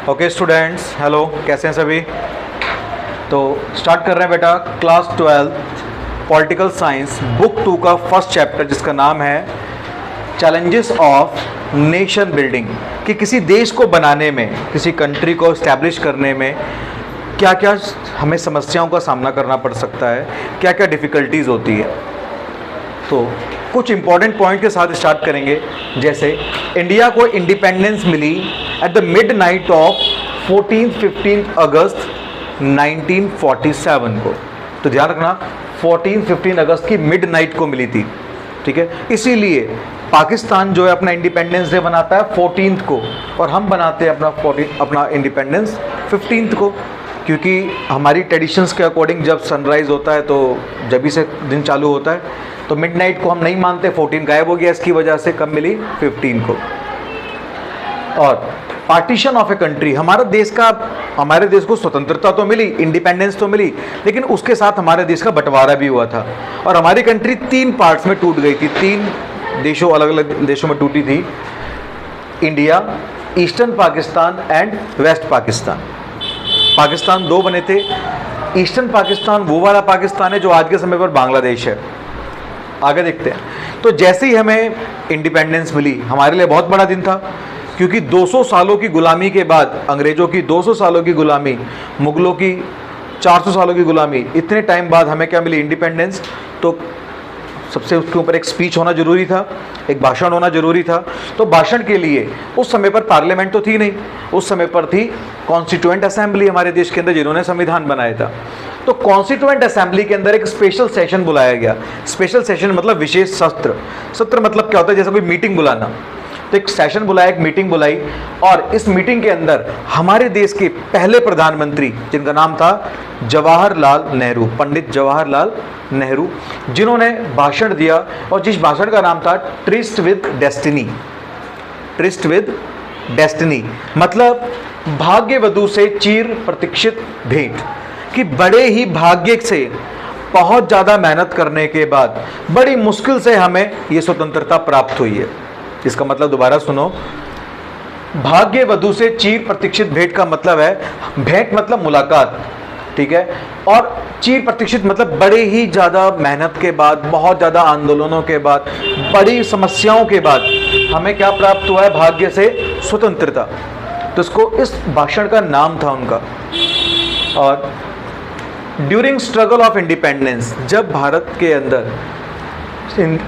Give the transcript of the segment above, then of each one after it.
Okay students, hello, कैसे हैं सभी। तो स्टार्ट कर रहे हैं बेटा क्लास 12 पॉलिटिकल साइंस बुक 2 का फर्स्ट चैप्टर, जिसका नाम है चैलेंजेस ऑफ नेशन बिल्डिंग। कि किसी देश को बनाने में, किसी कंट्री को इस्टेब्लिश करने में क्या क्या हमें समस्याओं का सामना करना पड़ सकता है, क्या क्या डिफ़िकल्टीज़ होती है। तो कुछ इंपॉर्टेंट पॉइंट के साथ स्टार्ट करेंगे। जैसे इंडिया को इंडिपेंडेंस मिली at the midnight of 14-15 August 1947 को। तो ध्यान रखना, 14-15 अगस्त की मिड नाइट को मिली थी, ठीक है। इसीलिए पाकिस्तान जो है अपना इंडिपेंडेंस डे मनाता है 14 को, और हम बनाते हैं अपना इंडिपेंडेंस 15 को, क्योंकि हमारी ट्रेडिशंस के अकॉर्डिंग जब सनराइज़ होता है तो जब ही से दिन चालू होता है। तो मिडनाइट को हम नहीं मानते, 14 गायब हो गया, इसकी वजह से कब मिली, 15 को। और पार्टीशन ऑफ ए कंट्री, हमारे देश को स्वतंत्रता तो मिली, इंडिपेंडेंस तो मिली, लेकिन उसके साथ हमारे देश का बंटवारा भी हुआ था। और हमारी कंट्री 3 पार्ट्स में टूट गई थी, 3 देशों, अलग अलग देशों में टूटी थी। India, eastern Pakistan and west Pakistan. Pakistan 2 बने थे। ईस्टर्न पाकिस्तान वो वाला पाकिस्तान है जो आज के समय पर बांग्लादेश है। आगे देखते हैं। तो जैसे ही हमें इंडिपेंडेंस मिली, हमारे लिए बहुत बड़ा दिन था, क्योंकि 200 सालों की गुलामी के बाद, अंग्रेज़ों की 200 सालों की गुलामी, मुगलों की 400 सालों की गुलामी, इतने टाइम बाद हमें क्या मिली, इंडिपेंडेंस। तो सबसे उसके ऊपर एक स्पीच होना जरूरी था, एक भाषण होना जरूरी था। तो भाषण के लिए उस समय पर पार्लियामेंट तो थी नहीं, उस समय पर थी कॉन्स्टिट्यूएंट असेंबली हमारे देश के अंदर, जिन्होंने संविधान बनाया था। तो कॉन्स्टिट्यूएंट असेंबली के अंदर एक स्पेशल सेशन बुलाया गया। स्पेशल सेशन मतलब विशेष सत्र। सत्र मतलब क्या होता है, जैसे कोई मीटिंग बुलाना। तो एक सेशन बुलाया, एक मीटिंग बुलाई, और इस मीटिंग के अंदर हमारे देश के पहले प्रधानमंत्री, जिनका नाम था जवाहरलाल नेहरू, पंडित जवाहरलाल नेहरू, जिन्होंने भाषण दिया, और जिस भाषण का नाम था tourist with destiny. Tourist with destiny मतलब भाग्यवधु से चिर प्रतीक्षित भेंट। कि बड़े ही भाग्य से, बहुत ज़्यादा मेहनत करने के बाद, बड़ी मुश्किल से हमें ये स्वतंत्रता प्राप्त हुई है। इसका मतलब दोबारा सुनो, भाग्यवधु से चिर प्रतीक्षित भेंट का मतलब है, भेंट मतलब मुलाकात, ठीक है, और चिर प्रतीक्षित मतलब बड़े ही ज़्यादा मेहनत के बाद, बहुत ज़्यादा आंदोलनों के बाद, बड़ी समस्याओं के बाद हमें क्या प्राप्त हुआ है, भाग्य से स्वतंत्रता। तो इसको, इस भाषण का नाम था उनका। और ड्यूरिंग स्ट्रगल ऑफ इंडिपेंडेंस, जब भारत के अंदर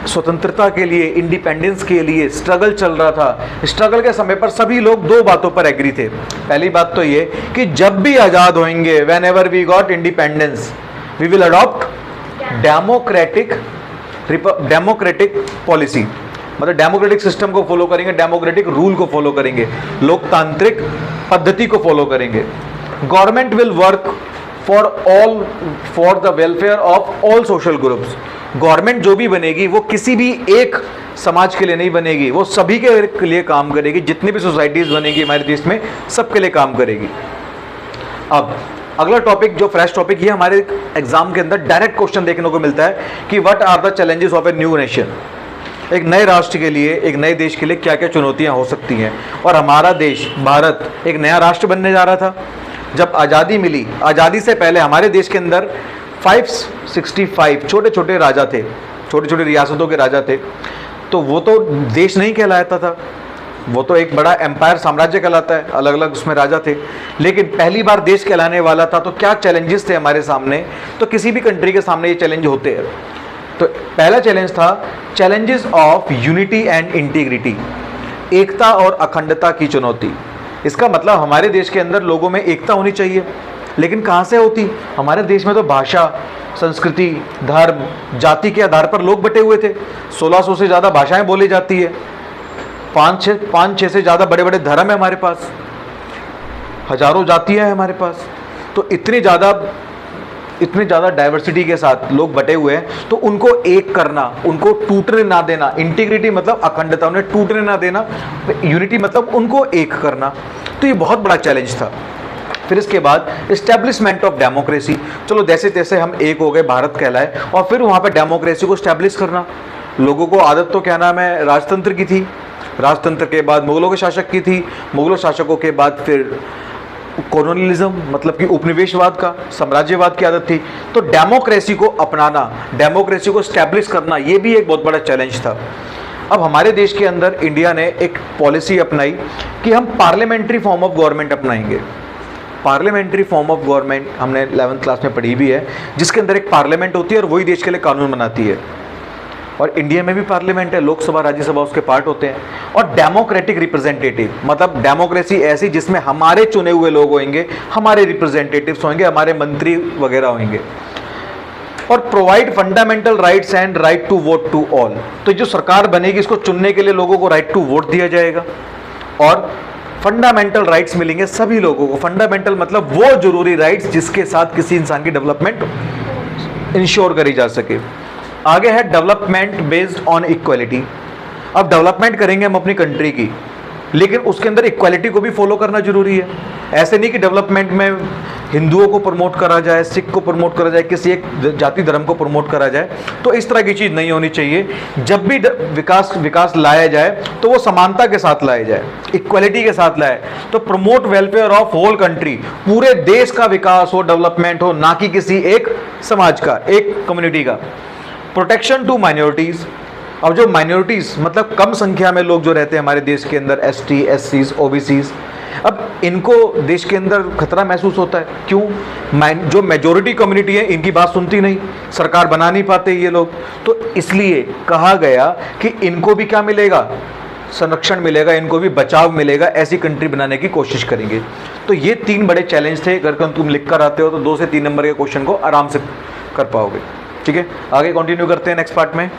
स्वतंत्रता के लिए, इंडिपेंडेंस के लिए स्ट्रगल चल रहा था, स्ट्रगल के समय पर सभी लोग 2 बातों पर एग्री थे। पहली बात तो ये कि जब भी आज़ाद होंगे, whenever we got independence, we will adopt democratic policy, मतलब डेमोक्रेटिक सिस्टम को फॉलो करेंगे, डेमोक्रेटिक रूल को फॉलो करेंगे, लोकतांत्रिक पद्धति को फॉलो करेंगे। Government will work for the welfare of all social groups. Government जो भी बनेगी वो किसी भी एक समाज के लिए नहीं बनेगी, वो सभी के लिए काम करेगी। जितनी भी सोसाइटीज बनेगी हमारे देश में, सबके लिए काम करेगी। अब अगला टॉपिक, जो फ्रेश टॉपिक, ये हमारे एग्जाम के अंदर डायरेक्ट क्वेश्चन देखने को मिलता है कि what are the challenges of a new nation. एक नए राष्ट्र के लिए, एक नए देश के लिए क्या क्या चुनौतियां हो सकती हैं। और हमारा देश भारत एक नया राष्ट्र बनने जा रहा था। जब आज़ादी मिली, आज़ादी से पहले हमारे देश के अंदर 565 छोटे छोटे राजा थे, छोटी छोटी रियासतों के राजा थे। तो वो तो देश नहीं कहलाता था, वो तो एक बड़ा एम्पायर, साम्राज्य कहलाता है, अलग अलग उसमें राजा थे। लेकिन पहली बार देश कहलाने वाला था, तो क्या चैलेंजेस थे हमारे सामने। तो किसी भी कंट्री के सामने ये चैलेंज होते हैं। तो पहला चैलेंज था challenges of unity and integrity, एकता और अखंडता की चुनौती। इसका मतलब हमारे देश के अंदर लोगों में एकता होनी चाहिए, लेकिन कहाँ से होती। हमारे देश में तो भाषा, संस्कृति, धर्म, जाति के आधार पर लोग बटे हुए थे। 1600 से ज़्यादा भाषाएं बोली जाती है, 5-6 से ज़्यादा बड़े बड़े धर्म है हमारे पास, हजारों जातियाँ हैं हमारे पास। तो इतनी ज़्यादा डाइवर्सिटी के साथ लोग बटे हुए हैं, तो उनको एक करना, उनको टूटने ना देना। इंटीग्रिटी मतलब अखंडता, उन्हें टूटने ना देना। यूनिटी मतलब उनको एक करना। तो ये बहुत बड़ा चैलेंज था। फिर इसके बाद इस्टेब्लिशमेंट ऑफ डेमोक्रेसी। चलो जैसे तैसे हम एक हो गए, भारत कहलाए, और फिर वहाँ पे डेमोक्रेसी को इस्टेब्लिश करना। लोगों को आदत तो क्या नाम है, राजतंत्र की थी। राजतंत्र के बाद मुगलों के शासक की थी, मुगलों शासकों के बाद फिर कॉलोनियलिज्म मतलब कि उपनिवेशवाद का, साम्राज्यवाद की आदत थी। तो डेमोक्रेसी को अपनाना, डेमोक्रेसी को स्टैब्लिश करना, ये भी एक बहुत बड़ा चैलेंज था। अब हमारे देश के अंदर इंडिया ने एक पॉलिसी अपनाई कि हम पार्लियामेंट्री फॉर्म ऑफ गवर्नमेंट अपनाएंगे। पार्लियामेंट्री फॉर्म ऑफ गवर्नमेंट हमने 11th क्लास में पढ़ी भी है, जिसके अंदर एक पार्लियामेंट होती है और वही देश के लिए कानून बनाती है। और इंडिया में भी पार्लियामेंट है, लोकसभा राज्यसभा उसके पार्ट होते हैं। और डेमोक्रेटिक रिप्रेजेंटेटिव मतलब डेमोक्रेसी ऐसी जिसमें हमारे चुने हुए लोग होंगे, हमारे रिप्रेजेंटेटिव्स होंगे, हमारे मंत्री वगैरह होंगे। और provide fundamental rights and right to vote to all. तो जो सरकार बनेगी इसको चुनने के लिए लोगों को राइट टू वोट दिया जाएगा और फंडामेंटल राइट्स मिलेंगे सभी लोगों को। फंडामेंटल मतलब वो जरूरी राइट्स जिसके साथ किसी इंसान की डेवलपमेंट इंश्योर करी जा सके। आगे है डेवलपमेंट बेस्ड ऑन इक्वालिटी। अब डेवलपमेंट करेंगे हम अपनी कंट्री की, लेकिन उसके अंदर इक्वालिटी को भी फॉलो करना जरूरी है। ऐसे नहीं कि डेवलपमेंट में हिंदुओं को प्रमोट करा जाए, सिख को प्रमोट करा जाए, किसी एक जाति धर्म को प्रमोट करा जाए। तो इस तरह की चीज़ नहीं होनी चाहिए। जब भी विकास लाया जाए तो वो समानता के साथ लाया जाए, इक्वालिटी के साथ लाए। तो promote welfare of whole country, पूरे देश का विकास हो, डेवलपमेंट हो, ना कि किसी एक समाज का, एक कम्युनिटी का। Protection to minorities. अब जो माइनॉरिटीज़ मतलब कम संख्या में लोग जो रहते हैं हमारे देश के अंदर, ST, SCs, OBCs, अब इनको देश के अंदर खतरा महसूस होता है। क्यों? जो मेजॉरिटी कम्युनिटी है इनकी बात सुनती नहीं, सरकार बना नहीं पाते ये लोग। तो इसलिए कहा गया कि इनको भी क्या मिलेगा, संरक्षण मिलेगा, इनको भी बचाव मिलेगा। ऐसी कंट्री बनाने की कोशिश करेंगे। तो ये 3 बड़े चैलेंज थे। अगर तुम लिख कर आते हो तो 2 से 3 नंबर के क्वेश्चन को आराम से कर पाओगे। ठीक है, आगे कंटिन्यू करते हैं नेक्स्ट पार्ट में।